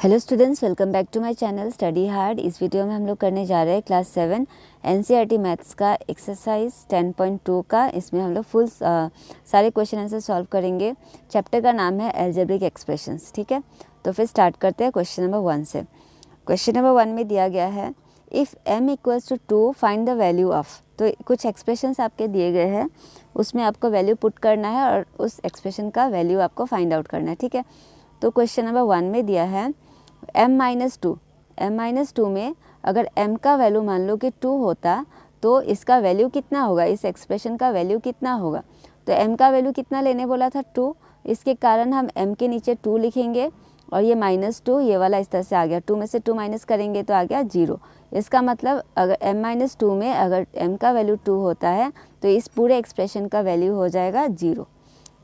Hello students, welcome back to my channel study hard. इस वीडियो में हम लोग करने जा रहे हैं क्लास 7 एनसीईआरटी मैथ्स का एक्सरसाइज 10.2 का। इसमें हम लोग फुल सारे क्वेश्चन आंसर सॉल्व करेंगे। चैप्टर का नाम है अलजेब्रिक एक्सप्रेशंस। ठीक है, तो फिर स्टार्ट करते हैं क्वेश्चन नंबर 1 से। क्वेश्चन नंबर 1 में दिया गया है if m equals to 2 find the value of. तो कुछ एक्सप्रेशंस आपके दिए गए हैं, उसमें आपको वैल्यू पुट करना है और उस एक्सप्रेशन का वैल्यू आपको फाइंड आउट करना है। ठीक है, तो क्वेश्चन नंबर 1 में दिया है m-2 में अगर m का वैल्यू मान लो कि 2 होता तो इसका वैल्यू कितना होगा, इस एक्सप्रेशन का वैल्यू कितना होगा। तो m का वैल्यू कितना लेने बोला था 2, इसके कारण हम m के नीचे 2 लिखेंगे और ये -2 ये वाला इस तरह से आ गया। 2 में से 2 माइनस करेंगे तो आ गया 0। इसका मतलब अगर m-2 में अगर m का वैल्यू 2 होता है तो इस पूरे एक्सप्रेशन का वैल्यू हो जाएगा 0।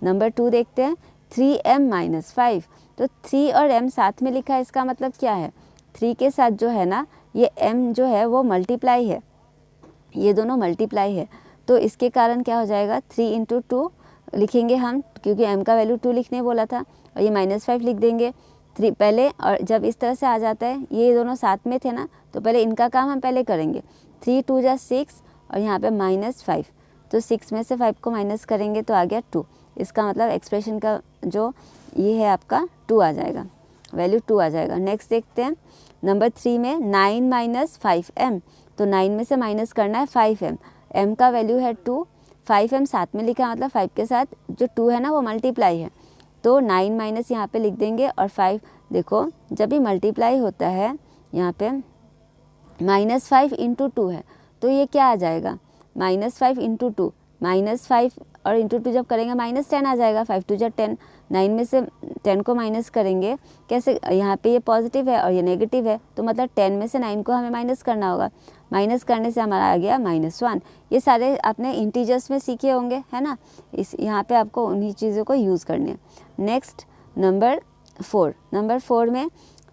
नंबर 2 देखते हैं 3m-5। तो 3 और m साथ में लिखा है, इसका मतलब क्या है, 3 के साथ जो है ना ये m जो है वो मल्टीप्लाई है, ये दोनों मल्टीप्लाई है। तो इसके कारण क्या हो जाएगा 3 × 2 लिखेंगे हम, क्योंकि m का वैल्यू 2 लिखने बोला था, और ये -5 लिख देंगे 3 पहले। और जब इस तरह से आ जाता है, ये दोनों साथ में थे ना, तो पहले इनका काम हम पहले करेंगे। 3 × 2 = 6 और यहाँ पे -5, तो 6 में से 5 को माइनस करेंगे तो आ गया 2। इसका मतलब एक्सप्रेशन का जो ये है आपका 2 आ जाएगा, वैल्यू 2 आ जाएगा। नेक्स्ट देखते हैं नंबर 3 में 9 - 5m। तो 9 में से माइनस करना है 5m, m का वैल्यू है 2, 5m साथ में लिखा मतलब 5 के साथ जो 2 है ना वो मल्टीप्लाई है, तो 9 माइनस यहाँ पे लिख देंगे। और 5 देखो जब भी मल्टीप्लाई होता है यहाँ पे -5 × 2 है, तो ये क्या आ जाएगा -5 × 2, -5 और × 2 जब करेंगे -10 आ जाएगा। 5 × 2 = 10, 9 में से 10 को माइनस करेंगे कैसे, यहाँ पे ये पॉजिटिव है और ये नेगेटिव है, तो मतलब 10 में से 9 को हमें माइनस करना होगा। माइनस करने से हमारा आ गया -1। ये सारे आपने इंटीजर्स में सीखे होंगे, है ना, इस यहाँ पे आपको उन्हीं चीज़ों को यूज़ करनी है। नेक्स्ट नंबर 4 में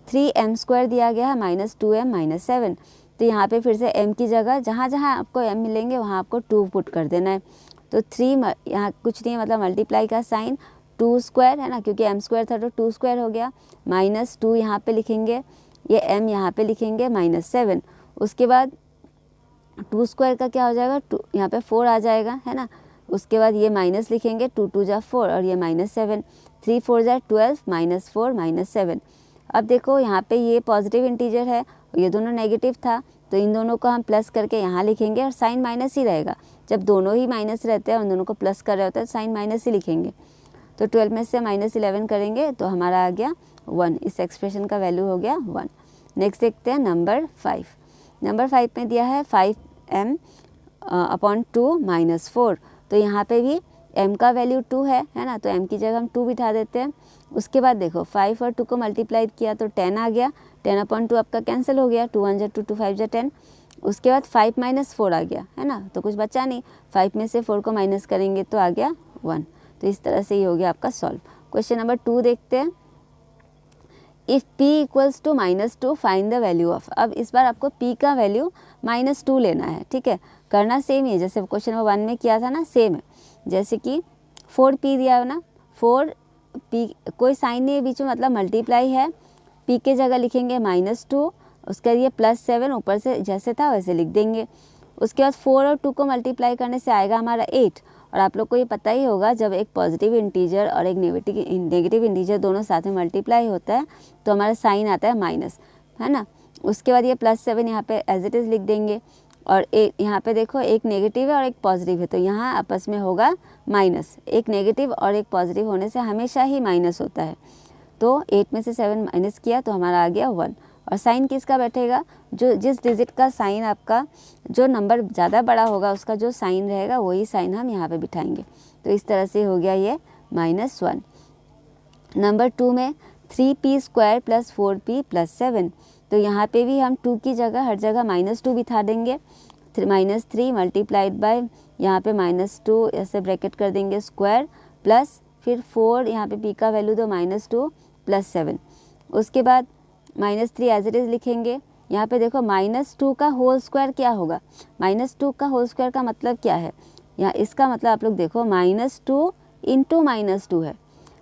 3m² दिया गया है -2m - 7। तो यहाँ पे फिर से m की जगह जहाँ जहाँ आपको m मिलेंगे वहाँ आपको 2 पुट कर देना है। तो 3 यहाँ कुछ नहीं है, मतलब मल्टीप्लाई का साइन 2² है ना, क्योंकि m² था तो 2² हो गया। -2 यहाँ पे लिखेंगे, ये m यहाँ पे लिखेंगे -7। उसके बाद 2² का क्या हो जाएगा, 2 यहाँ पे 4 आ जाएगा, है ना। उसके बाद ये माइनस लिखेंगे, 2 × 2 = 4 और ये -7, 3 × 4 = 12, -4 - 7। अब देखो यहाँ पे ये पॉजिटिव इंटीजर है, ये दोनों नेगेटिव था, तो इन दोनों को हम प्लस करके यहाँ लिखेंगे और साइन माइनस ही रहेगा। जब दोनों ही माइनस रहते हैं और उन दोनों को प्लस कर रहे होते हैं साइन माइनस ही लिखेंगे। तो 12 में से -11 करेंगे तो हमारा आ गया 1, इस एक्सप्रेशन का वैल्यू हो गया 1। नेक्स्ट देखते हैं नंबर 5। नंबर 5 में दिया है 5m/2 - 4। तो यहाँ पे भी m का वैल्यू 2 है ना, तो m की जगह हम 2 बिठा देते हैं। उसके बाद देखो 5 और 2 को मल्टीप्लाई किया तो 10 आ गया, 10/2 आपका कैंसिल हो गया, 2 × 1 = 2, 2 × 5 = 10। उसके बाद 5 - 4 आ गया, है ना, तो कुछ बचा नहीं, 5 में से 4 को माइनस करेंगे तो आ गया 1। तो इस तरह से ही हो गया आपका सॉल्व। क्वेश्चन नंबर 2 देखते हैं if p = -2 find the value of. अब इस बार आपको p का वैल्यू -2 लेना है। ठीक है, करना सेम ही है जैसे क्वेश्चन नंबर 1 में किया था ना, सेम है। जैसे कि 4p दिया है ना, 4p कोई साइन नहीं है बीच में, मतलब मल्टीप्लाई है, p के जगह लिखेंगे -2, उसके बाद ये +7 ऊपर से जैसे था वैसे लिख देंगे। उसके बाद 4 और 2 को मल्टीप्लाई करने से आएगा हमारा 8। और आप लोग को ये पता ही होगा जब एक पॉजिटिव इंटीजर और एक नेगेटिव इंटीजर दोनों साथ में मल्टीप्लाई होता है तो हमारा साइन आता है माइनस, है ना। उसके बाद ये +7 यहाँ पे एज इट इज़ लिख देंगे, और एक यहाँ पे देखो एक नेगेटिव है और एक पॉजिटिव है, तो यहाँ आपस में होगा माइनस। एक नेगेटिव और एक पॉजिटिव होने से हमेशा ही माइनस होता है। तो 8 में से 7 माइनस किया तो हमारा आ गया 1। और साइन किसका बैठेगा, जो जिस डिजिट का साइन आपका जो नंबर ज़्यादा बड़ा होगा उसका जो साइन रहेगा वही साइन हम यहाँ पे बिठाएंगे। तो इस तरह से हो गया ये -1। नंबर 2 में 3p² + 4p + 7। तो यहाँ पे भी हम 2 की जगह हर जगह -2 बिठा देंगे। -3 मल्टीप्लाइड बाय यहाँ पे -2 ऐसे ब्रैकेट कर देंगे स्क्वायर, प्लस फिर 4 यहाँ पे p का वैल्यू दो -2 + 7। उसके बाद -3 एज इट इज़ लिखेंगे। यहाँ पे देखो -2 का होल स्क्वायर क्या होगा, -2 का होल स्क्वायर का मतलब क्या है, यहाँ इसका मतलब आप लोग देखो -2 × -2 है,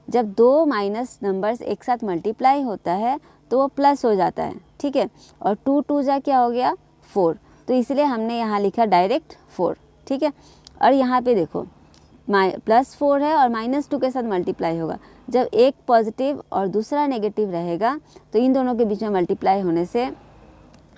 जब दो माइनस नंबर्स एक साथ मल्टीप्लाई होता है तो वो प्लस हो जाता है, ठीक है। और 2 2 जा क्या हो गया 4, तो इसलिए हमने यहाँ लिखा डायरेक्ट 4, ठीक है। और यहाँ पे देखो +4 है और -2 के साथ मल्टीप्लाई होगा। जब एक पॉजिटिव और दूसरा नेगेटिव रहेगा तो इन दोनों के बीच में मल्टीप्लाई होने से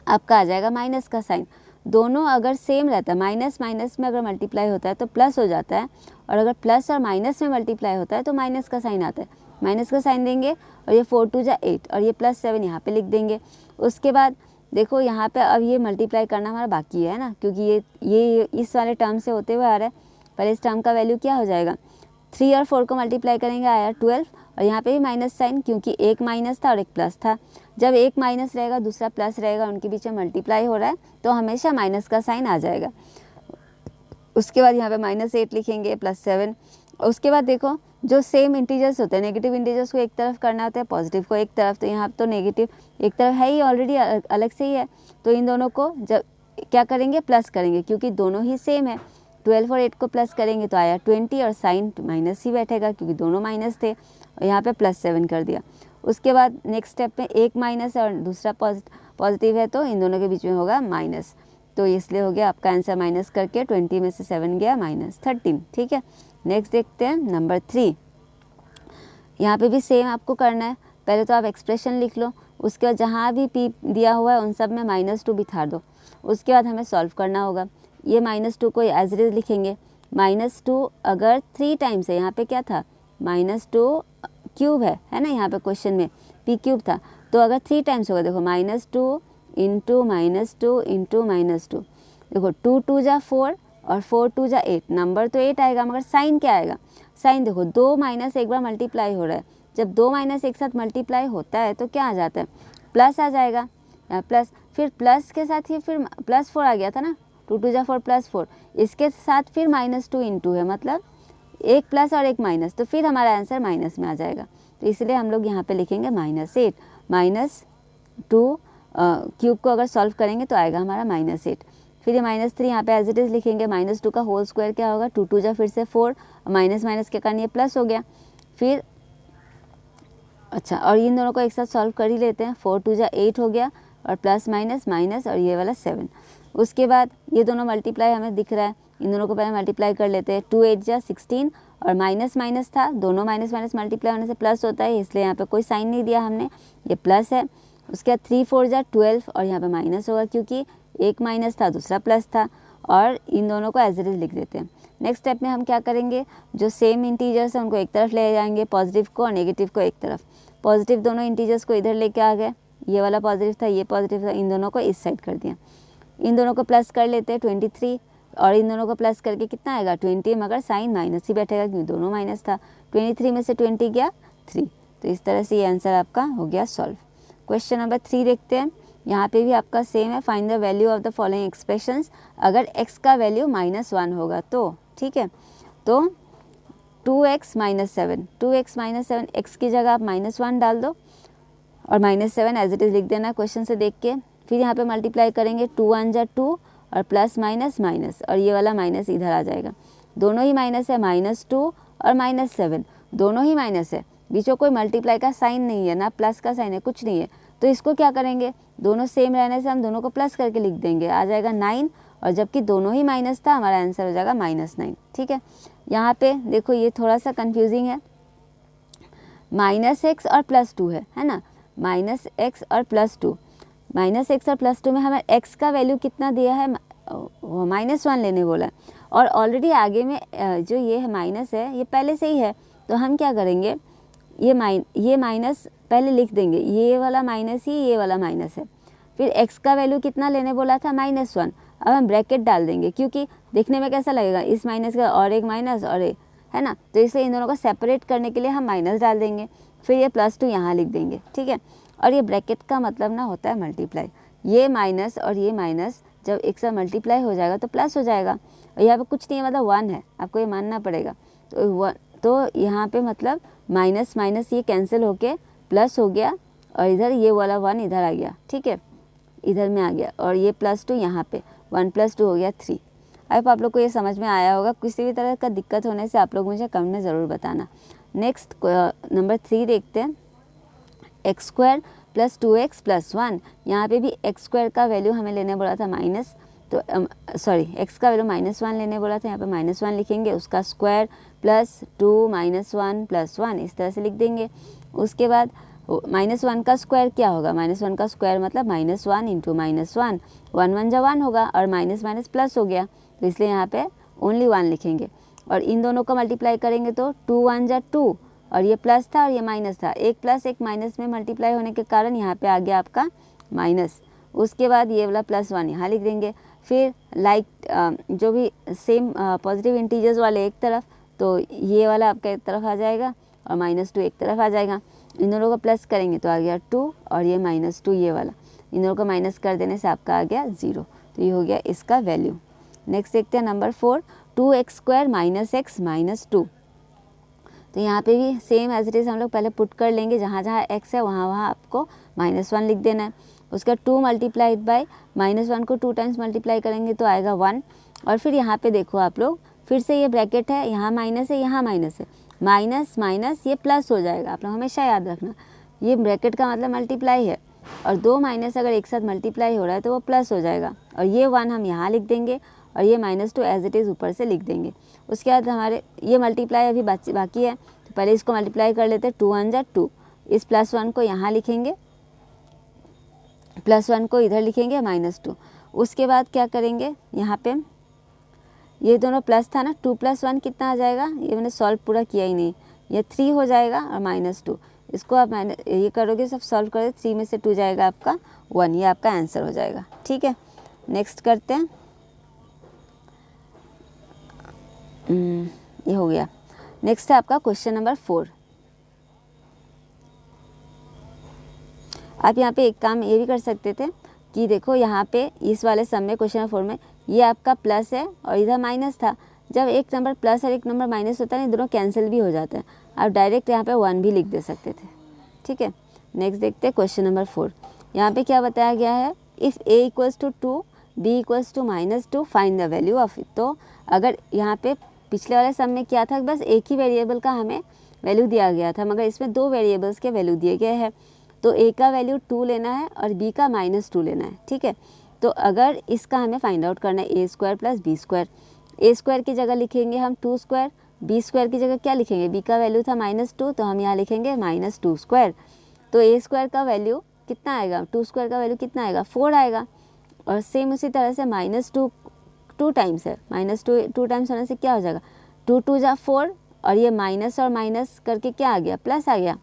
आपका आ जाएगा माइनस का साइन। दोनों अगर सेम रहता है, माइनस माइनस में अगर मल्टीप्लाई होता है तो प्लस हो जाता है, और अगर प्लस और माइनस में मल्टीप्लाई होता है तो माइनस का साइन आता है। माइनस का साइन देंगे और ये 4 2 जा 8 और ये +7 यहाँ पे लिख देंगे। उसके बाद देखो यहाँ पे अब ये मल्टीप्लाई करना हमारा बाकी है ना, क्योंकि ये इस वाले टर्म से होते हुए आ रहा है। पहले इस टर्म का वैल्यू क्या हो जाएगा, 3 और 4 को मल्टीप्लाई करेंगे आया 12, और यहाँ पे भी माइनस साइन, क्योंकि एक माइनस था और एक प्लस था। जब एक माइनस रहेगा दूसरा प्लस रहेगा, उनके बीच में मल्टीप्लाई हो रहा है तो हमेशा माइनस का साइन आ जाएगा। उसके बाद यहाँ पे -8 लिखेंगे +7। उसके बाद देखो जो सेम इंटीजर्स होते हैं, नेगेटिव इंटीजर्स को एक तरफ करना होता है, पॉजिटिव को एक तरफ, तो यहाँ तो नेगेटिव एक तरफ है ही ऑलरेडी, अलग से ही है, तो इन दोनों को जब क्या करेंगे प्लस करेंगे, क्योंकि दोनों ही सेम है। 12 और 8 को प्लस करेंगे तो आया 20 और साइन माइनस ही बैठेगा क्योंकि दोनों माइनस थे, और यहाँ पे +7 कर दिया। उसके बाद नेक्स्ट स्टेप में एक माइनस है और दूसरा पॉजिटिव है, तो इन दोनों के बीच में होगा माइनस, तो इसलिए हो गया आपका आंसर माइनस करके 20 में से 7 गया -13, ठीक है। नेक्स्ट देखते हैं नंबर 3। यहाँ पे भी सेम आपको करना है। पहले तो आप एक्सप्रेशन लिख लो, उसके बाद जहाँ भी पी दिया हुआ है उन सब में -2 बिठा दो। उसके बाद हमें सॉल्व करना होगा। ये -2 को एज इट इज लिखेंगे। -2 अगर 3 टाइम्स है, यहाँ पे क्या था -2 क्यूब है ना, यहाँ पे क्वेश्चन में p क्यूब था, तो अगर 3 टाइम्स होगा, देखो -2 इंटू -2 इंटू -2, देखो 2 2 जा 4 और 4 2 जा 8, नंबर तो 8 आएगा, मगर साइन क्या आएगा, साइन देखो 2 माइनस एक बार मल्टीप्लाई हो रहा है, जब 2 माइनस एक साथ मल्टीप्लाई होता है तो क्या आ जाता है, प्लस आ जाएगा, प्लस, फिर प्लस के साथ ही फिर +4 आ गया था ना, 2 2 जा 4 +4, इसके साथ फिर -2 इंटू है, मतलब एक प्लस और एक माइनस, तो फिर हमारा आंसर माइनस में आ जाएगा। तो इसलिए हम लोग यहाँ पे लिखेंगे -8, -2 क्यूब को अगर सॉल्व करेंगे तो आएगा हमारा -8। फिर ये -3 यहाँ पे एज इट इज़ लिखेंगे। -2 का होल स्क्वायर क्या होगा, 2 2 जा फिर से 4, माइनस माइनस के कारण ये प्लस हो गया। फिर अच्छा, और इन दोनों को एक साथ सॉल्व कर ही लेते हैं। 4 2 जा 8 हो गया, और प्लस माइनस माइनस, और ये वाला 7। उसके बाद ये दोनों मल्टीप्लाई हमें दिख रहा है, इन दोनों को पहले मल्टीप्लाई कर लेते हैं। 2 8 जा 16, और माइनस माइनस था, दोनों माइनस माइनस मल्टीप्लाई होने से प्लस होता है, इसलिए यहाँ पे कोई साइन नहीं दिया हमने, ये प्लस है। उसके बाद 3 4 जा 12, और यहाँ पे माइनस होगा क्योंकि एक माइनस था दूसरा प्लस था, और इन दोनों को एज इट इज लिख देते हैं। नेक्स्ट स्टेप में हम क्या करेंगे, जो सेम इंटीजर्स हैं उनको एक तरफ ले जाएंगे, पॉजिटिव को और नेगेटिव को एक तरफ। पॉजिटिव दोनों इंटीजर्स को इधर लेके आ गए, ये वाला पॉजिटिव था ये पॉजिटिव था, इन दोनों को इस साइड कर दिया। इन दोनों को प्लस कर लेते हैं 23, और इन दोनों को प्लस करके कितना आएगा 20, मगर साइन माइनस ही बैठेगा क्योंकि दोनों माइनस था। 23 में से 20 गया 3, तो इस तरह से ये आंसर आपका हो गया सॉल्व। क्वेश्चन नंबर 3 देखते हैं। यहाँ पे भी आपका सेम है, find the value of the following expressions अगर x का वैल्यू -1 होगा तो, ठीक है। तो 2x - 7, 2x - 7, x की जगह आप -1 डाल दो और -7 एज इट इज़ लिख देना क्वेश्चन से देख के। फिर यहाँ पे मल्टीप्लाई करेंगे, 2 1 जा 2 और प्लस माइनस माइनस, और ये वाला माइनस इधर आ जाएगा। दोनों ही माइनस है, -2 और -7 दोनों ही माइनस है, बीच में कोई मल्टीप्लाई का साइन नहीं है, ना प्लस का साइन है, कुछ नहीं है। तो इसको क्या करेंगे, दोनों सेम रहने से हम दोनों को प्लस करके लिख देंगे, आ जाएगा 9, और जबकि दोनों ही माइनस था, हमारा आंसर हो जाएगा -9, ठीक है। यहाँ पे देखो ये थोड़ा सा कंफ्यूजिंग है, -x और +2 है ना, -x और +2, -x और +2 में हमें x का वैल्यू कितना दिया है, -1 लेने बोला है, और ऑलरेडी आगे में जो ये है माइनस है, ये पहले से ही है, तो हम क्या करेंगे, ये माइनस पहले लिख देंगे, ये वाला माइनस ही ये वाला माइनस है। फिर x का वैल्यू कितना लेने बोला था, -1, अब हम ब्रैकेट डाल देंगे, क्योंकि देखने में कैसा लगेगा, इस माइनस का और एक माइनस और एक, है ना, तो इसलिए इन दोनों को सेपरेट करने के लिए हम माइनस डाल देंगे। फिर ये +2 यहाँ लिख देंगे, ठीक है। और ये ब्रैकेट का मतलब ना होता है मल्टीप्लाई, ये माइनस और ये माइनस जब एक साथ मल्टीप्लाई हो जाएगा तो प्लस हो जाएगा, और यहाँ पे कुछ नहीं है, मतलब 1 है, आपको ये मानना पड़ेगा। तो यहाँ पे मतलब माइनस माइनस ये कैंसिल होके प्लस हो गया, और इधर ये वाला 1 इधर आ गया, ठीक है, इधर में आ गया, और ये +2 यहाँ पे 1 + 2 हो गया 3। अब आप लोग को ये समझ में आया होगा। किसी भी तरह का दिक्कत होने से आप लोग मुझे कमेंट में ज़रूर बताना। नेक्स्ट नंबर 3 देखते हैं, x square plus 2x plus 1। यहाँ पे भी एक्स स्क्वायर का वैल्यू हमें लेने बोला था माइनस, तो एक्स का वैल्यू -1 लेने बोला था, यहाँ पे -1 लिखेंगे, उसका स्क्वायर प्लस 2 -1 प्लस 1 इस तरह से लिख देंगे। उसके बाद -1 का स्क्वायर क्या होगा, -1 का स्क्वायर मतलब -1 इंटू -1, 1 1 जा 1 होगा और माइनस माइनस प्लस हो गया, तो इसलिए यहाँ पे ओनली 1 लिखेंगे। और इन दोनों को मल्टीप्लाई करेंगे तो 2 1 जा 2, और ये प्लस था और ये माइनस था, एक प्लस एक माइनस में मल्टीप्लाई होने के कारण यहाँ पे आ गया आपका माइनस। उसके बाद ये वाला +1 यहाँ लिख देंगे। फिर जो भी सेम पॉजिटिव इंटीजर्स वाले एक तरफ, तो ये वाला आपका एक तरफ आ जाएगा और -2 एक तरफ आ जाएगा। इन दोनों को प्लस करेंगे तो आ गया 2, और ये -2 ये वाला, इन दोनों को माइनस कर देने से आपका आ गया 0। तो ये हो गया इसका वैल्यू। नेक्स्ट देखते हैं नंबर 4, 2x स्क्वायर -x -2। तो यहाँ पे भी सेम एज इट इज़ हम लोग पहले पुट कर लेंगे, जहाँ जहाँ x है वहाँ वहाँ आपको -1 लिख देना है। उसका 2 मल्टीप्लाइड बाई -1 को 2 टाइम्स मल्टीप्लाई करेंगे तो आएगा 1। और फिर यहाँ पे देखो आप लोग, फिर से ये ब्रैकेट है, यहाँ माइनस है, यहाँ माइनस है, माइनस माइनस ये प्लस हो जाएगा। आप लोग हमेशा याद रखना, ये ब्रैकेट का मतलब मल्टीप्लाई है, और 2 माइनस अगर एक साथ मल्टीप्लाई हो रहा है तो वो प्लस हो जाएगा। और ये 1 हम यहाँ लिख देंगे, और ये -2 एज इट इज़ ऊपर से लिख देंगे। उसके बाद हमारे ये मल्टीप्लाई अभी बाकी है, तो पहले इसको मल्टीप्लाई कर लेते हैं। 2 1 जा 2, इस +1 को यहाँ लिखेंगे, +1 को इधर लिखेंगे -2। उसके बाद क्या करेंगे, यहाँ पे ये दोनों प्लस था ना, 2 + 1 कितना आ जाएगा, ये मैंने सॉल्व पूरा किया ही नहीं, ये 3 हो जाएगा और -2। इसको आप ये करोगे, सब सॉल्व करोगे, 3 में से 2 जाएगा आपका 1, ये आपका आंसर हो जाएगा। ठीक है, नेक्स्ट करते हैं। ये हो गया। नेक्स्ट है आपका क्वेश्चन नंबर 4। आप यहाँ पे एक काम ये भी कर सकते थे कि देखो यहाँ पे इस वाले सम में, क्वेश्चन नंबर 4 में, ये आपका प्लस है और इधर माइनस था। जब एक नंबर प्लस और एक नंबर माइनस होता है ना, दोनों कैंसिल भी हो जाते हैं। आप डायरेक्ट यहाँ पे 1 भी लिख दे सकते थे। ठीक है, नेक्स्ट देखते हैं क्वेश्चन नंबर 4। यहाँ पे क्या बताया गया है, if a equals to 2 b equals to -2 find the value of it. तो अगर यहाँ पे पिछले वाले सम में क्या था, बस एक ही वेरिएबल का हमें वैल्यू दिया गया था, मगर इसमें 2 वेरिएबल्स के वैल्यू दिए गए हैं। तो a का वैल्यू 2 लेना है और b का -2 लेना है। ठीक है, तो अगर इसका हमें फाइंड आउट करना है, a square plus b square. a square की जगह लिखेंगे हम 2 स्क्वायर, b स्क्वायर की जगह क्या लिखेंगे, b का वैल्यू था -2, तो हम यहाँ लिखेंगे -2 स्क्वायर। तो a स्क्वायर का वैल्यू कितना आएगा, 2 स्क्वायर का वैल्यू कितना आएगा, 4 आएगा। और सेम उसी तरह से -2 2 टाइम्स है, -2 टाइम्स होने से क्या हो जाएगा, 2 2 जा 4, और ये माइनस और माइनस करके क्या आ गया, प्लस आ गया।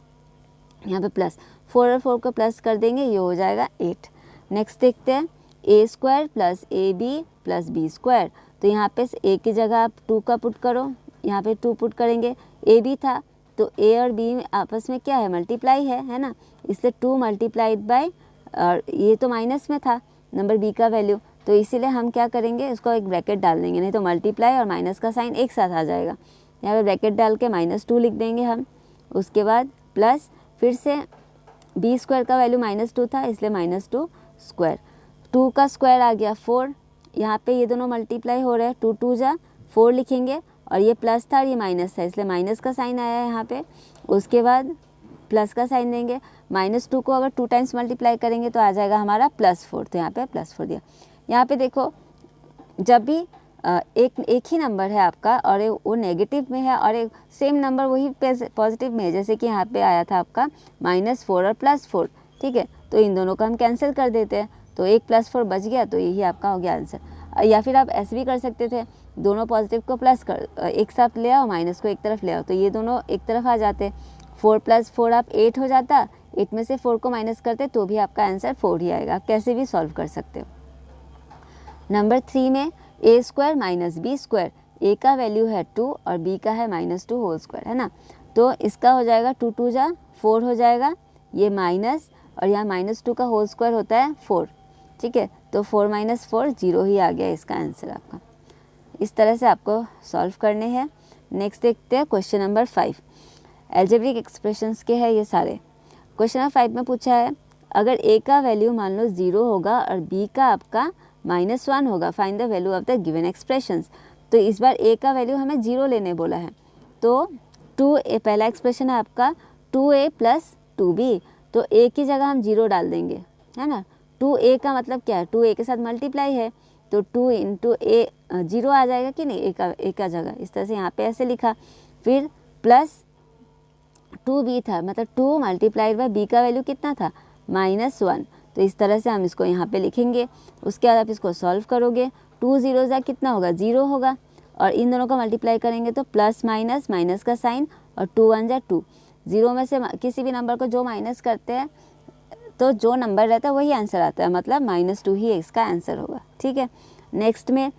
यहाँ पे प्लस 4 और 4 को प्लस कर देंगे, ये हो जाएगा 8। नेक्स्ट देखते हैं, a square plus ab plus b square. तो यहाँ पे a की जगह आप 2 का पुट करो, यहाँ पे 2 पुट करेंगे। ab था तो a और b आपस में क्या है, मल्टीप्लाई है ना, इसलिए 2 मल्टीप्लाइड बाय, और ये तो माइनस में था नंबर b का वैल्यू, तो इसीलिए हम क्या करेंगे, उसको एक ब्रैकेट डाल देंगे, नहीं तो मल्टीप्लाई और माइनस का साइन एक साथ आ जाएगा। यहाँ पे ब्रैकेट डाल के -2 लिख देंगे हम। उसके बाद प्लस फिर से b स्क्वायर का वैल्यू -2 था, इसलिए -2 स्क्वायर। 2 का स्क्वायर आ गया 4। यहाँ पे ये दोनों मल्टीप्लाई हो रहे हैं, 2 2 जा 4 लिखेंगे, और ये प्लस था और ये माइनस था, इसलिए माइनस का साइन आया है यहाँ पे। उसके बाद प्लस का साइन देंगे। -2 को अगर 2 टाइम्स मल्टीप्लाई करेंगे तो आ जाएगा हमारा +4, तो यहाँ पे +4 दिया। यहाँ पे देखो, जब भी एक ही नंबर है आपका और वो नेगेटिव में है और एक सेम नंबर वही पॉजिटिव में है, जैसे कि यहाँ पे आया था आपका -4 और +4। ठीक है, तो इन दोनों को हम कैंसिल कर देते हैं, तो एक +4 बच गया, तो यही आपका हो गया आंसर। या फिर आप ऐसे भी कर सकते थे, दोनों पॉजिटिव को प्लस कर एक साथ ले आओ, माइनस को एक तरफ ले आओ, तो ये दोनों एक तरफ आ जाते। 4 + 4 आप 8 हो जाता, 8 में से 4 को माइनस करते तो भी आपका आंसर 4 ही आएगा। आप कैसे भी सॉल्व कर सकते हो। नंबर 3 में a square minus b square, a का वैल्यू है 2 और b का है -2 होल स्क्वायर, है ना। तो इसका हो जाएगा 2 2 जा 4 हो जाएगा, ये माइनस, और यहाँ -2 का होल स्क्वायर होता है 4। ठीक है, तो 4 - 4 0 ही आ गया इसका आंसर आपका। इस तरह से आपको सॉल्व करने हैं। नेक्स्ट देखते हैं क्वेश्चन नंबर 5। एल्जेब्रिक एक्सप्रेशंस के हैं ये सारे। क्वेश्चन नंबर 5 में पूछा है, अगर a का वैल्यू मान लो 0 होगा और b का आपका -1 होगा, find the value of the given expressions. तो इस बार a का वैल्यू हमें 0 लेने बोला है, तो 2a पहला एक्सप्रेशन है आपका 2a प्लस 2b, तो a की जगह हम 0 डाल देंगे, है ना। 2a का मतलब क्या है, 2a के साथ मल्टीप्लाई है, तो 2 इंटू a 0 आ जाएगा कि नहीं, a का जगह, इस तरह से यहाँ पे ऐसे लिखा। फिर प्लस 2b था, मतलब 2 मल्टीप्लाइड बाई b का वैल्यू कितना था, -1, तो इस तरह से हम इसको यहाँ पे लिखेंगे। उसके बाद आप इसको सॉल्व करोगे, 2 0 जा कितना होगा, 0 होगा, और इन दोनों का मल्टीप्लाई करेंगे तो प्लस माइनस, माइनस का साइन, और 2 1 जा 2, 0 में से किसी भी नंबर को जो माइनस करते हैं तो जो नंबर रहता है वही आंसर आता है, मतलब -2 ही इसका आंसर होगा, ठीक है। नेक्स्ट में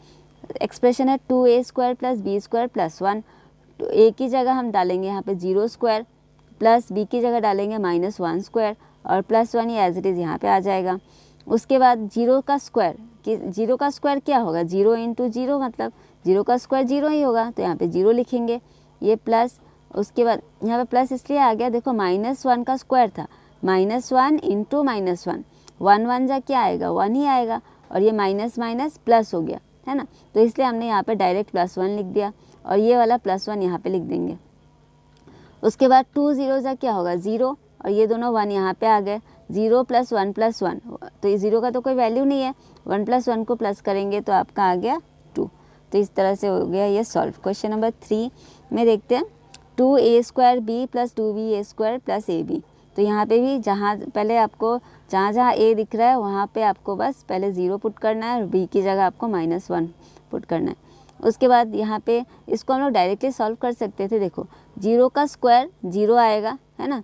एक्सप्रेशन है 2a² प्लस b² प्लस 1, तो a की जगह हम डालेंगे यहाँ पे 0² प्लस b की जगह डालेंगे -1², और प्लस 1 ये एज इट इज़ यहाँ पे आ जाएगा। उसके बाद 0 का स्क्वायर, कि 0 का स्क्वायर क्या होगा, 0 इंटू 0, मतलब 0 का स्क्वायर 0 ही होगा, तो यहाँ पे 0 लिखेंगे, ये प्लस। उसके बाद यहाँ पे प्लस इसलिए आ गया, देखो -1 का स्क्वायर था, -1 इंटू -1, 1 1 जा क्या आएगा, 1 ही आएगा, और ये माइनस माइनस प्लस हो गया, है ना, तो इसलिए हमने यहाँ पे डायरेक्ट +1 लिख दिया, और ये वाला +1 यहाँ पे लिख देंगे। उसके बाद 2 0 जा क्या होगा, 0, और ये दोनों 1 यहाँ पे आ गए, 0 + 1 + 1, तो ये 0 का तो कोई वैल्यू नहीं है, 1 + 1 को प्लस करेंगे तो आपका आ गया 2। तो इस तरह से हो गया ये सॉल्व। क्वेश्चन नंबर 3 में देखते हैं 2a² b + 2ba² + ab। तो यहाँ पे भी जहाँ पहले आपको जहाँ a दिख रहा है वहाँ पे आपको बस पहले 0 पुट करना है, और b की जगह आपको -1 पुट करना है। उसके बाद यहाँ पे इसको हम लोग डायरेक्टली सॉल्व कर सकते थे। देखो 0 का स्क्वायर 0 आएगा, है ना,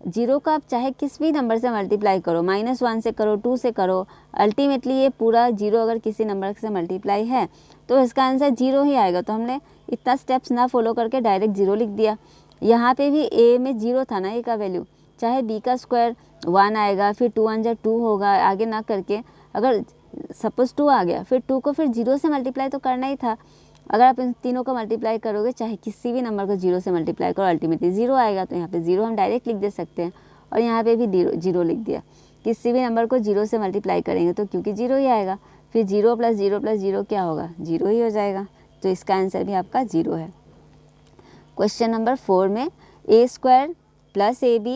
0 का आप चाहे किस भी नंबर से मल्टीप्लाई करो, -1 से करो, 2 से करो, अल्टीमेटली ये पूरा 0 अगर किसी नंबर से मल्टीप्लाई है तो इसका आंसर 0 ही आएगा। तो हमने इतना स्टेप्स ना फॉलो करके डायरेक्ट 0 लिख दिया। यहाँ पे भी a में 0 था ना, a का वैल्यू, चाहे b का स्क्वायर 1 आएगा, फिर 2 1 जा 2 होगा, आगे ना करके अगर सपोज 2 आ गया, फिर 2 को फिर 0 से मल्टीप्लाई तो करना ही था। अगर आप इन तीनों को मल्टीप्लाई करोगे, चाहे किसी भी नंबर को 0 से मल्टीप्लाई करो, अल्टीमेटली 0 आएगा, तो यहाँ पे 0 हम डायरेक्ट लिख दे सकते हैं, और यहाँ पे भी 0 लिख दिया। किसी भी नंबर को 0 से मल्टीप्लाई करेंगे तो क्योंकि 0 ही आएगा, फिर 0 + 0 + 0 क्या होगा, 0 ही हो जाएगा, तो इसका आंसर भी आपका 0 है। क्वेश्चन नंबर 4 में a² + ab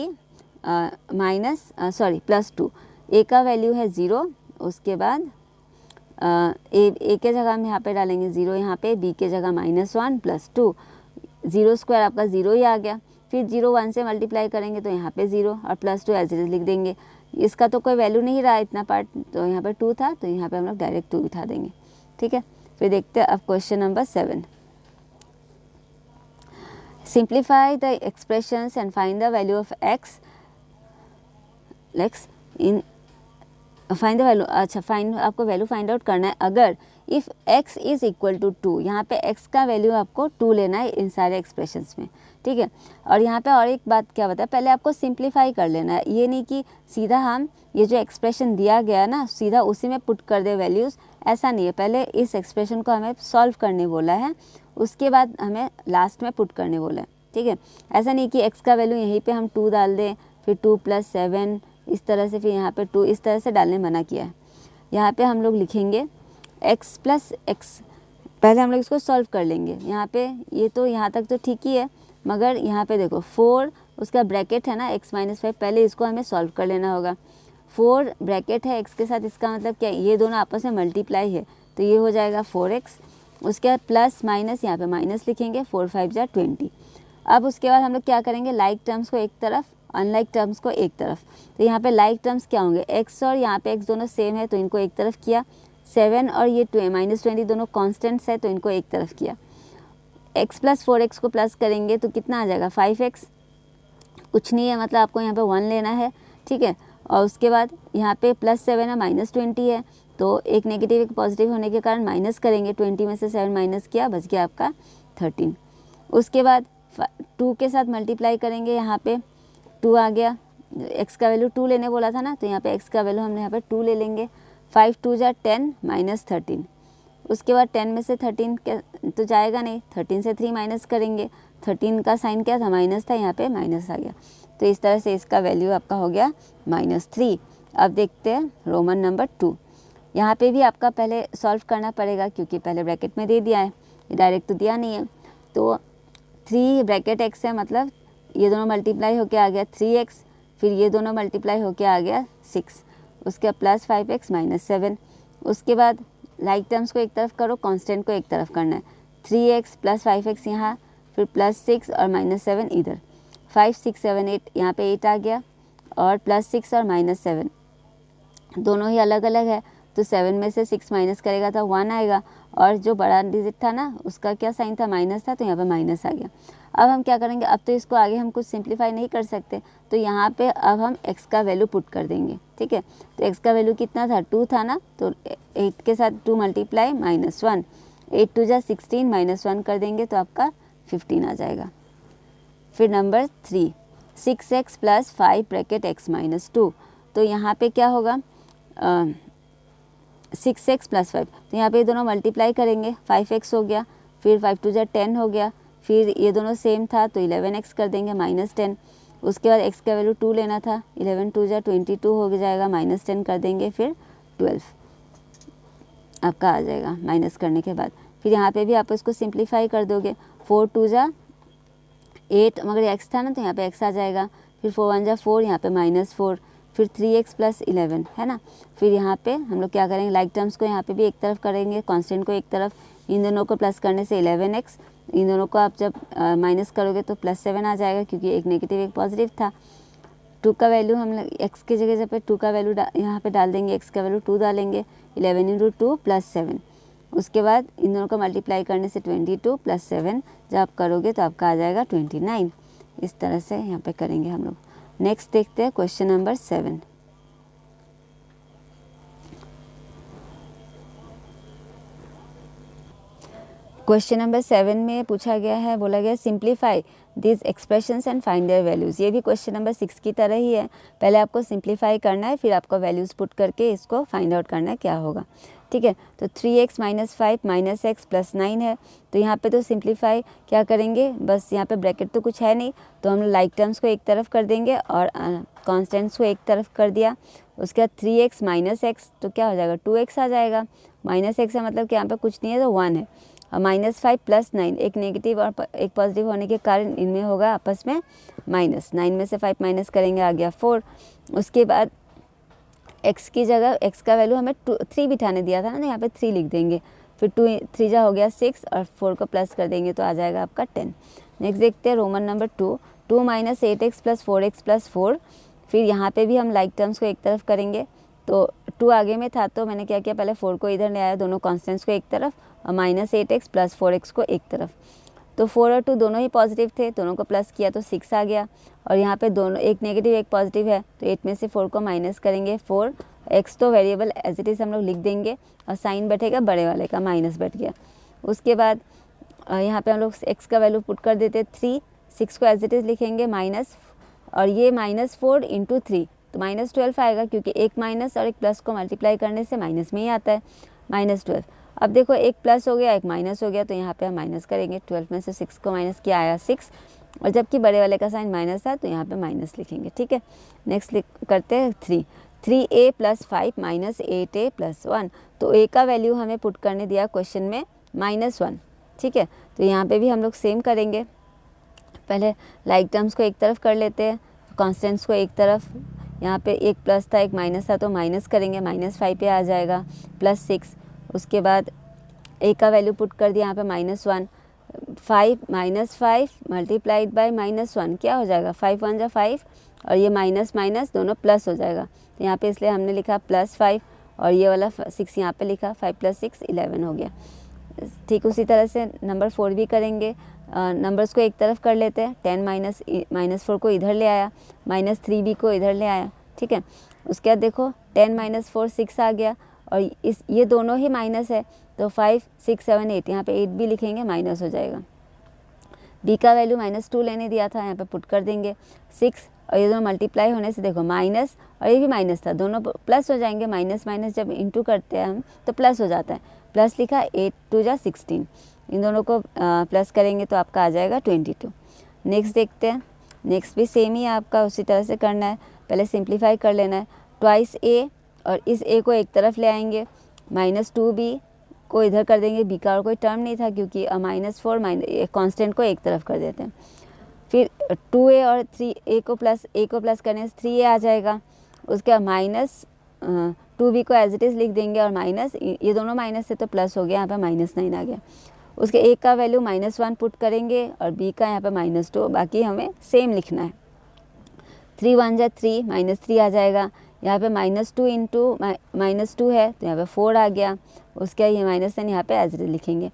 +2, a का वैल्यू है 0, उसके बाद a के जगह हम यहाँ पे डालेंगे 0, यहाँ पे b के जगह -1 + 2, 0² आपका 0 ही आ गया, फिर 0 1 से मल्टीप्लाई करेंगे तो यहाँ पे 0, और +2 एज इट इज लिख देंगे। इसका तो कोई वैल्यू नहीं रहा इतना पार्ट, तो यहाँ पे 2 था, तो यहाँ पे हम लोग डायरेक्ट 2 बिठा देंगे, ठीक है। फिर देखते हैं अब question number 7। Simplify the expressions and find the value of x in find the value, अच्छा फाइंड, आपको वैल्यू फाइंड आउट करना है अगर if x is equal to 2, यहाँ पे x का वैल्यू आपको 2 लेना है इन सारे एक्सप्रेशंस में, ठीक है। और यहाँ पे और एक बात क्या बताया, पहले आपको सिंप्लीफाई कर लेना है, ये नहीं कि सीधा हम ये जो एक्सप्रेशन दिया गया ना सीधा उसी में पुट कर दे वैल्यूज़, ऐसा नहीं है। पहले इस एक्सप्रेशन को हमें सॉल्व करने बोला है, उसके बाद हमें लास्ट में पुट करने बोला है, ठीक है। ऐसा नहीं कि x का वैल्यू यहीं पर हम 2 डाल दें, फिर 2 + 7 इस तरह से, फिर यहाँ पे 2 इस तरह से डालने मना किया है। यहाँ पे हम लोग लिखेंगे x + x, पहले हम लोग इसको सॉल्व कर लेंगे। यहाँ पे ये तो यहाँ तक तो ठीक ही है, मगर यहाँ पे देखो 4 उसका ब्रैकेट है ना x - 5, पहले इसको हमें सॉल्व कर लेना होगा। 4 ब्रैकेट है x के साथ, इसका मतलब क्या, ये दोनों आपस में मल्टीप्लाई है, तो ये हो जाएगा 4x। उसके बाद प्लस माइनस, यहाँ पे माइनस लिखेंगे, 4 5 जा 20। अब उसके बाद हम लोग क्या करेंगे, लाइक टर्म्स को एक तरफ, अनलाइक टर्म्स को एक तरफ। तो यहाँ पे लाइक टर्म्स क्या होंगे, x और यहाँ पे x दोनों सेम है तो इनको एक तरफ किया, 7 और ये -20 दोनों कॉन्स्टेंट्स है तो इनको एक तरफ किया। x + 4x को प्लस करेंगे तो कितना आ जाएगा, 5x, कुछ नहीं है, मतलब आपको यहाँ पे 1 लेना है, ठीक है। और उसके बाद यहाँ पे +7 है, -20 है, तो एक नेगेटिव एक पॉजिटिव होने के कारण माइनस करेंगे, 20 में से 7 माइनस किया, बच गया आपका 13। उसके बाद 2 के साथ मल्टीप्लाई करेंगे, यहाँ पे 2 आ गया, x का वैल्यू 2 लेने बोला था ना, तो यहाँ पे x का वैल्यू हमने यहाँ पे 2 ले लेंगे, 5 2 जा 10 -13। उसके बाद 10 में से 13 तो जाएगा नहीं, 13 से 3 माइनस करेंगे, 13 का साइन क्या था, माइनस था, यहाँ पे माइनस आ गया, तो इस तरह से इसका वैल्यू आपका हो गया -3। अब देखते हैं रोमन नंबर 2। यहाँ पे भी आपका पहले सॉल्व करना पड़ेगा क्योंकि पहले ब्रैकेट में दे दिया है, डायरेक्ट तो दिया नहीं है। तो 3 ब्रैकेट x है, मतलब ये दोनों मल्टीप्लाई होके आ गया 3x, फिर ये दोनों मल्टीप्लाई होके आ गया 6, उसके बाद प्लस 5x माइनस 7। उसके बाद लाइक टर्म्स को एक तरफ करो, कांस्टेंट को एक तरफ करना है। 3x प्लस 5x यहाँ, फिर प्लस 6 और माइनस 7 इधर। 5 6 7 8, यहाँ पे 8 आ गया, और प्लस 6 और माइनस 7 दोनों ही अलग अलग है, तो 7 में से 6 माइनस करेगा तो 1 आएगा, और जो बड़ा डिजिट था ना उसका क्या साइन था, माइनस था, तो यहाँ पे माइनस आ गया। अब हम क्या करेंगे, अब तो इसको आगे हम कुछ सिंप्लीफाई नहीं कर सकते, तो यहाँ पे अब हम x का वैल्यू पुट कर देंगे। ठीक है, तो x का वैल्यू कितना था, 2 था ना, तो 8 के साथ 2 मल्टीप्लाई -1, 8 2 जा 16 -1 कर देंगे तो आपका 15 आ जाएगा। फिर number 3, 6x plus 5 bracket x minus 2, तो यहाँ पे क्या होगा, 6x प्लस 5, तो यहाँ पे ये दोनों मल्टीप्लाई करेंगे, 5x हो गया, फिर 5 2 जा 10 हो गया, फिर ये दोनों सेम था तो 11x कर देंगे -10। उसके बाद x का वैल्यू 2 लेना था, 11 2 जा 22 हो जाएगा, -10 कर देंगे, फिर 12 आपका आ जाएगा माइनस करने के बाद। फिर यहाँ पे भी आप इसको सिंप्लीफाई कर दोगे, 4 2 जा 8, मगर x था ना तो यहाँ पे x आ जाएगा, फिर 4 1 जा 4, यहाँ पे -4, फिर 3x प्लस 11 है ना। फिर यहाँ पे हम लोग क्या करेंगे, लाइक टर्म्स को यहाँ पे भी एक तरफ करेंगे, कांस्टेंट को एक तरफ, इन दोनों को प्लस करने से 11x, इन दोनों को आप जब माइनस करोगे तो +7 आ जाएगा, क्योंकि एक नेगेटिव एक पॉजिटिव था। 2 का वैल्यू हम x की जगह जब 2 का वैल्यू यहाँ पे डाल देंगे, x का वैल्यू 2 डालेंगे, 11 × 2 + 7। उसके बाद इन दोनों को मल्टीप्लाई करने से 22 + 7 जब आप करोगे तो आपका आ जाएगा 29। इस तरह से यहाँ पे करेंगे हम लोग। नेक्स्ट देखते हैं क्वेश्चन नंबर 7। क्वेश्चन नंबर 7 में पूछा गया है, बोला गया simplify this expressions and find their values. ये भी क्वेश्चन नंबर 6 की तरह ही है, पहले आपको सिंप्लीफाई करना है, फिर आपको वैल्यूज़ पुट करके इसको फाइंड आउट करना है क्या होगा। ठीक है, तो 3x - 5 - x + 9 है, तो यहाँ पे तो सिंप्लीफाई क्या करेंगे, बस यहाँ पे ब्रैकेट तो कुछ है नहीं, तो हम लाइक टर्म्स को एक तरफ कर देंगे और कॉन्स्टेंट्स को एक तरफ कर दिया। उसके बाद 3x - x तो क्या हो जाएगा, 2x आ जाएगा, -x है मतलब कि यहाँ पे कुछ नहीं है तो 1 है, और -5 + 9, एक नेगेटिव और एक पॉजिटिव होने के कारण इनमें होगा आपस में -9 में से 5 माइनस करेंगे, आ गया 4। उसके बाद x की जगह x का वैल्यू हमें 3 बिठाने दिया था ना, यहाँ पे 3 लिख देंगे, फिर 2 3 जा हो गया 6, और 4 को प्लस कर देंगे तो आ जाएगा आपका 10। नेक्स्ट देखते हैं रोमन नंबर 2, 2 - 8x + 4x + 4। फिर यहाँ पे भी हम लाइक टर्म्स को एक तरफ करेंगे, तो 2 आगे में था तो मैंने क्या किया, पहले 4 को इधर ले आया, दोनों कॉन्स्टेंट्स को एक तरफ, और -8x + 4x को एक तरफ, तो 4 और 2 दोनों ही पॉजिटिव थे, दोनों को प्लस किया तो 6 आ गया, और यहाँ पे दोनों एक नेगेटिव एक पॉजिटिव है, तो 8 में से 4 को माइनस करेंगे, 4 x तो वेरिएबल एज इट इज़ हम लोग लिख देंगे, और साइन बैठेगा बड़े वाले का, माइनस बैठ गया। उसके बाद यहाँ पे हम लोग x का वैल्यू पुट कर देते 3, 6 को एज इट इज़ लिखेंगे माइनस, और ये -4 × 3 तो -12 आएगा, क्योंकि एक माइनस और एक प्लस को मल्टीप्लाई करने से माइनस में ही आता है, -12। अब देखो एक प्लस हो गया एक माइनस हो गया, तो यहाँ पे हम माइनस करेंगे, 12 में से 6 को माइनस किया आया 6, और जबकि बड़े वाले का साइन माइनस था तो यहाँ पे माइनस लिखेंगे। ठीक है, नेक्स्ट करते हैं 3a + 5 - 8a + 1, तो a का वैल्यू हमें पुट करने दिया क्वेश्चन में -1। ठीक है, तो यहाँ पे भी हम लोग सेम करेंगे, पहले लाइक टर्म्स को एक तरफ कर लेते हैं, कॉन्स्टेंट्स को एक तरफ, यहाँ पे एक प्लस था एक माइनस था तो माइनस करेंगे, -5 पे आ जाएगा, +6। उसके बाद a का वैल्यू पुट कर दिया यहाँ पे -1, 5 -5 मल्टीप्लाइड बाय -1 क्या हो जाएगा, 5 1 जा 5, और ये माइनस माइनस दोनों प्लस हो जाएगा, तो यहाँ पे इसलिए हमने लिखा +5, और ये वाला 6 यहाँ पे लिखा, 5 + 6 11 हो गया। ठीक उसी तरह से नंबर 4 भी करेंगे, नंबर्स को एक तरफ कर लेते हैं, 10 -4 को इधर ले आया, -3 भी को इधर ले आया। ठीक है, उसके बाद देखो 10 - 4 6 आ गया, और ये दोनों ही माइनस है, तो 5 6 7 8, यहाँ पे 8 भी लिखेंगे, माइनस हो जाएगा। b का वैल्यू -2 लेने दिया था, यहाँ पे पुट कर देंगे 6, और ये दोनों मल्टीप्लाई होने से देखो माइनस, और ये भी माइनस था, दोनों प्लस हो जाएंगे, माइनस माइनस जब इंटू करते हैं हम तो प्लस हो जाता है, प्लस लिखा, 8 2 जा 16, इन दोनों को प्लस करेंगे तो आपका आ जाएगा 22। नेक्स्ट देखते हैं, नेक्स्ट भी सेम ही आपका उसी तरह से करना है, पहले सिंप्लीफाई कर लेना है, ट्वाइस a, और इस a को एक तरफ ले आएंगे, -2b को इधर कर देंगे, बी का और कोई टर्म नहीं था क्योंकि -4 कांस्टेंट को एक तरफ कर देते हैं। फिर 2a और 3a को प्लस करने से 3a आ जाएगा। उसके बाद माइनस 2b को एज इट इज़ लिख देंगे और माइनस, ये दोनों माइनस से तो प्लस हो गया, यहाँ पे -9 आ गया। उसके a का वैल्यू -1 पुट करेंगे और b का यहाँ पे -2, बाकी हमें सेम लिखना है। 3 1 जा 3, -3 आ जाएगा। यहाँ पे -2 इंटू -2 है तो यहाँ पे 4 आ गया। उसके बाद ये -10 यहाँ पे एज इट इज़ लिखेंगे।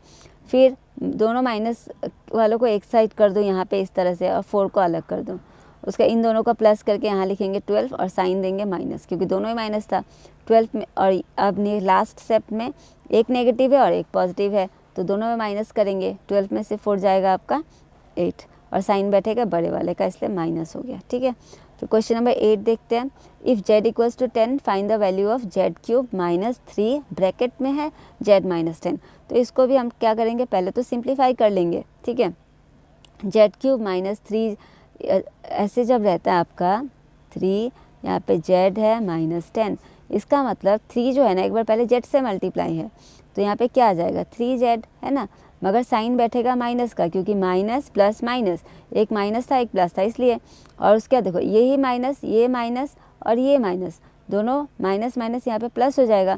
फिर दोनों माइनस वालों को एक साइड कर दो यहाँ पे इस तरह से और 4 को अलग कर दो। उसका इन दोनों का प्लस करके यहाँ लिखेंगे 12 और साइन देंगे माइनस, क्योंकि दोनों ही माइनस था 12 में। और अब लास्ट स्टेप में एक नेगेटिव है और एक पॉजिटिव है तो दोनों में माइनस करेंगे। 12 में से 4 जाएगा आपका 8 और साइन बैठेगा बड़े वाले का, इसलिए माइनस हो गया। ठीक है, तो क्वेश्चन नंबर 8 देखते हैं। If z equals to 10 find the value of z³ -3 bracket में है z -10। तो इसको भी हम क्या करेंगे, पहले तो सिंप्लीफाई कर लेंगे। ठीक है, z³ -3 ऐसे जब रहता है आपका 3, यहाँ पे z है -10, इसका मतलब 3 जो है ना, एक बार पहले z से मल्टीप्लाई है तो यहाँ पे क्या आ जाएगा 3z है ना, मगर साइन बैठेगा माइनस का, क्योंकि माइनस प्लस माइनस, एक माइनस था एक प्लस था इसलिए। और उसके बाद देखो ये माइनस और ये माइनस, दोनों माइनस माइनस यहाँ पे प्लस हो जाएगा।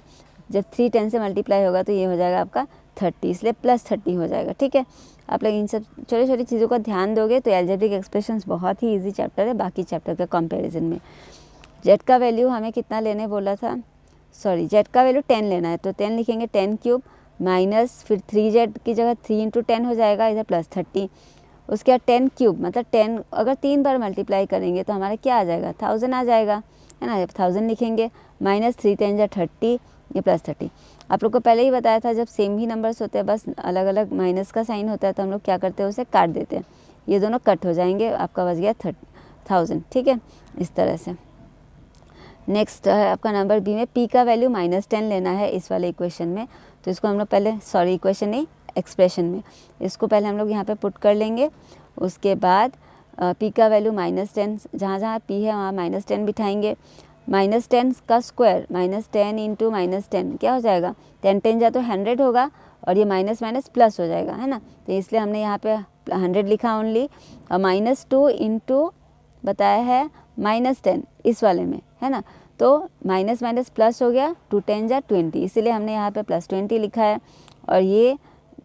जब 3 10 से मल्टीप्लाई होगा तो ये हो जाएगा आपका 30, इसलिए +30 हो जाएगा। ठीक है, आप लोग इन सब छोटी छोटी चीज़ों का ध्यान दोगे तो अलजेब्रिक एक्सप्रेशंस बहुत ही इजी चैप्टर है बाकी चैप्टर के कंपैरिजन में। z का वैल्यू हमें कितना लेने बोला था, सॉरी z का वैल्यू 10 लेना है तो 10 लिखेंगे, 10³ माइनस फिर 3z की जगह 3 × 10 हो जाएगा, इधर +30। उसके बाद 10³ मतलब 10 अगर 3 बार मल्टीप्लाई करेंगे तो हमारा क्या आ जाएगा 1000 आ जाएगा, है ना। जब 1000 लिखेंगे -3 10 जा 30, ये +30। आप लोग को पहले ही बताया था जब सेम ही नंबर्स होते हैं बस अलग अलग माइनस का साइन होता है तो हम लोग क्या करते हैं उसे काट देते हैं, ये दोनों कट हो जाएंगे, आपका बच गया 1000। ठीक है, इस तरह से। नेक्स्ट है आपका नंबर बी में p का वैल्यू -10 लेना है इस वाले इक्वेशन में। तो इसको हम लोग पहले, सॉरी इक्वेशन नहीं एक्सप्रेशन में, इसको पहले हम लोग यहाँ पे पुट कर लेंगे। उसके बाद p का वैल्यू -10, जहाँ जहाँ p है वहाँ -10 बिठाएंगे। -10 का स्क्वायर -10 इंटू -10 क्या हो जाएगा, 10 10 जा तो 100 होगा और ये माइनस माइनस प्लस हो जाएगा, है ना। तो इसलिए हमने यहाँ पे 100 लिखा ओनली। और -2 इंटू बताया है -10 इस वाले में, है ना। तो माइनस माइनस प्लस हो गया, 2 10 जा 20, इसीलिए हमने यहाँ पे +20 लिखा है। और ये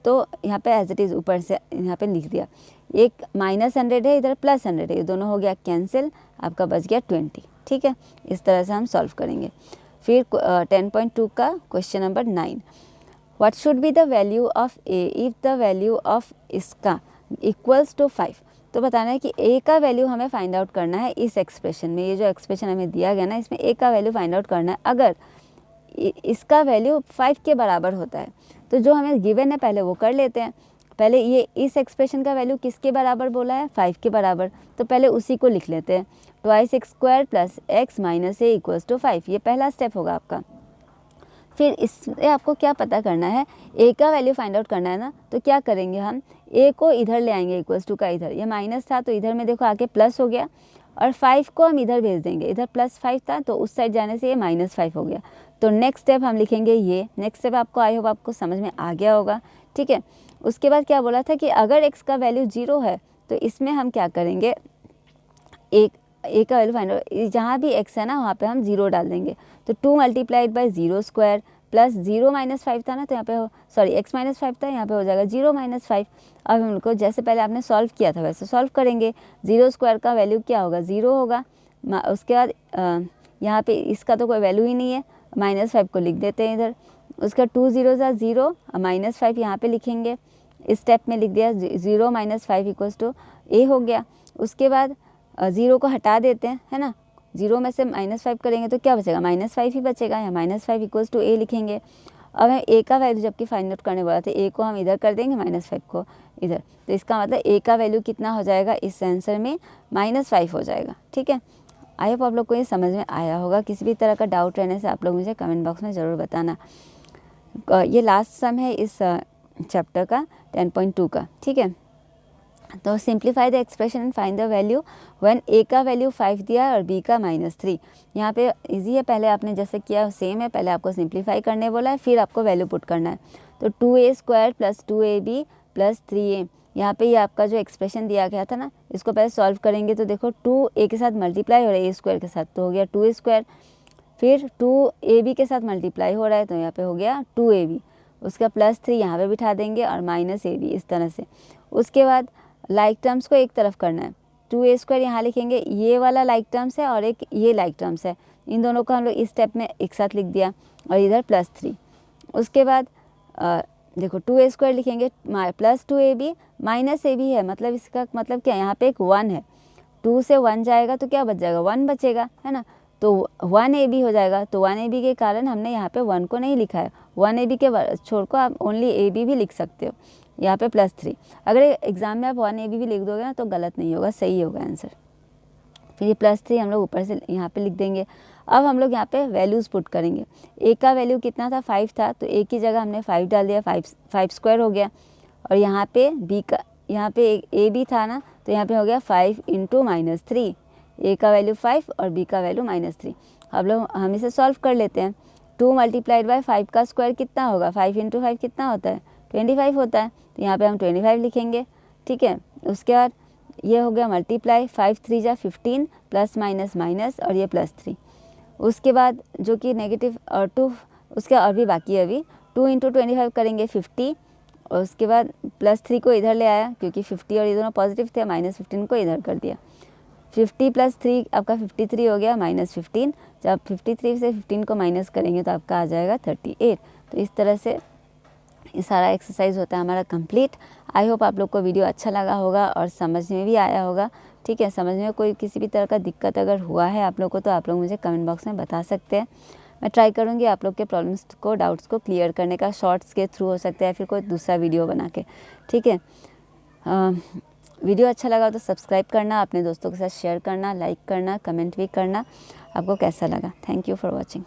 तो यहाँ पे एज इट इज़ ऊपर से यहाँ पे लिख दिया। एक -100 है, इधर +100 है, ये दोनों हो गया कैंसिल, आपका बच गया 20। ठीक है, इस तरह से हम सॉल्व करेंगे। फिर 10.2 का question number 9, what should be the value of a if the value of इसका इक्वल्स टू 5। तो बताना है कि a का वैल्यू हमें फाइंड आउट करना है इस एक्सप्रेशन में, ये जो एक्सप्रेशन हमें दिया गया ना इसमें a का वैल्यू फाइंड आउट करना है। अगर इसका वैल्यू 5 के बराबर होता है तो जो हमें गिवन है पहले वो कर लेते हैं। पहले ये इस एक्सप्रेशन का वैल्यू किसके बराबर बोला है, 5 के बराबर, तो पहले उसी को लिख लेते हैं। 2x² + x - a = 5, ये पहला स्टेप होगा आपका। फिर इससे आपको क्या पता करना है, a का वैल्यू फाइंड आउट करना है ना, तो क्या करेंगे हम a को इधर ले आएंगे = का इधर, ये माइनस था तो इधर में देखो आके प्लस हो गया, और 5 को हम इधर भेज देंगे, इधर +5 था तो उस साइड जाने से ये -5 हो गया। तो नेक्स्ट स्टेप हम लिखेंगे ये, नेक्स्ट स्टेप आपको आई होप आपको समझ में आ गया होगा। ठीक है, उसके बाद क्या बोला था कि अगर x का वैल्यू 0 है तो इसमें हम क्या करेंगे, a का वैल्यू फाइंड आउट, जहाँ भी x है ना वहाँ पे हम 0 डाल देंगे। तो 2 × 0² प्लस 0 - 5 था ना, तो यहाँ पे सॉरी x - 5 था, यहाँ पे हो जाएगा 0 - 5। अब हम उनको जैसे पहले आपने सॉल्व किया था वैसे सॉल्व करेंगे। 0² का वैल्यू क्या होगा, 0 होगा। उसके बाद यहाँ पे इसका तो कोई वैल्यू ही नहीं है, -5 को लिख देते हैं इधर। उसका 2 0 = 0, -5 यहाँ पे लिखेंगे, इस स्टेप में लिख दिया। 0 - 5 = a हो गया। उसके बाद 0 को हटा देते हैं, है ना। 0 में से -5 करेंगे तो क्या बचेगा, -5 ही बचेगा, या -5 = a लिखेंगे। अब हम a का वैल्यू जबकि फाइंड आउट करने वाला था, a को हम इधर कर देंगे, -5 को इधर, तो इसका मतलब a का वैल्यू कितना हो जाएगा इस आंसर में, -5 हो जाएगा। ठीक है, आई होप आप लोग को ये समझ में आया होगा। किसी भी तरह का डाउट रहने से आप लोग मुझे कमेंट बॉक्स में ज़रूर बताना। ये लास्ट सम है इस चैप्टर का 10.2 का। ठीक है, तो simplify the expression and find the value when a का वैल्यू 5 दिया है और b का -3। यहाँ पे इजी है, पहले आपने जैसे किया सेम है, पहले आपको सिंप्लीफाई करने बोला है, फिर आपको वैल्यू पुट करना है। तो 2a² plus 2ab plus 3a, यहाँ पे ये आपका जो एक्सप्रेशन दिया गया था ना, इसको पहले सॉल्व करेंगे तो देखो 2a के साथ मल्टीप्लाई हो रहा है a² के साथ, तो हो गया 2a², फिर 2ab के साथ मल्टीप्लाई हो रहा है तो यहाँ पे हो गया 2ab, उसका प्लस 3 यहाँ पे बिठा देंगे और माइनस ab, इस तरह से। उसके बाद लाइक टर्म्स को एक तरफ करना है, 2a² यहाँ लिखेंगे, ये वाला लाइक टर्म्स है और एक ये लाइक टर्म्स है, इन दोनों को हम लोग इस स्टेप में एक साथ लिख दिया और इधर प्लस 3। उसके बाद देखो 2a² लिखेंगे प्लस 2ab माइनस ab है, मतलब इसका मतलब क्या, यहाँ पे एक 1 है, 2 से 1 जाएगा तो क्या बच जाएगा, 1 बचेगा, है ना, तो 1ab हो जाएगा। तो 1ab के कारण हमने यहाँ पे 1 को नहीं लिखा है, 1ab के छोड़ को आप ओनली ab भी लिख सकते हो, यहाँ पे प्लस 3। अगर एग्जाम में आप 1ab भी लिख दोगे ना तो गलत नहीं होगा, सही होगा आंसर। फिर ये प्लस 3 हम लोग ऊपर से यहाँ पे लिख देंगे। अब हम लोग यहाँ पे वैल्यूज़ पुट करेंगे। ए का वैल्यू कितना था, 5 था, तो ए की जगह हमने 5 डाल दिया, 5² हो गया। और यहाँ पे बी का, यहाँ पे ए भी था ना, तो यहाँ पे हो गया 5 इंटू -3, ए का वैल्यू 5 और बी का वैल्यू -3। हम इसे सॉल्व कर लेते हैं। 2 मल्टीप्लाइड बाय 5 का स्क्वायर कितना होगा, 5 इंटू 5 कितना होता है, 25 होता है, तो यहाँ पे हम 25 लिखेंगे, ठीक है। उसके बाद ये हो गया मल्टीप्लाई, 5 3 जा 15 प्लस माइनस माइनस और ये प्लस 3। उसके बाद जो कि नेगेटिव और 2, उसके और भी बाकी है अभी, 2 इंटू 25 करेंगे 50, और उसके बाद प्लस 3 को इधर ले आया क्योंकि 50 और ये दोनों पॉजिटिव थे, -15 को इधर कर दिया। 50 प्लस 3 आपका 53 हो गया, -15, जब 53 से 15 को माइनस करेंगे तो आपका आ जाएगा 38। तो इस तरह से ये सारा एक्सरसाइज होता है हमारा कंप्लीट। आई होप आप लोग को वीडियो अच्छा लगा होगा और समझ में भी आया होगा, ठीक है। समझ में कोई किसी भी तरह का दिक्कत अगर हुआ है आप लोग को तो आप लोग मुझे कमेंट बॉक्स में बता सकते हैं। मैं ट्राई करूँगी आप लोग के प्रॉब्लम्स को, डाउट्स को क्लियर करने का, शॉर्ट्स के थ्रू हो सकता है, फिर कोई दूसरा वीडियो बना के, ठीक है। वीडियो अच्छा लगा तो सब्सक्राइब करना, अपने दोस्तों के साथ शेयर करना, लाइक करना, कमेंट भी करना आपको कैसा लगा। Thank you for watching.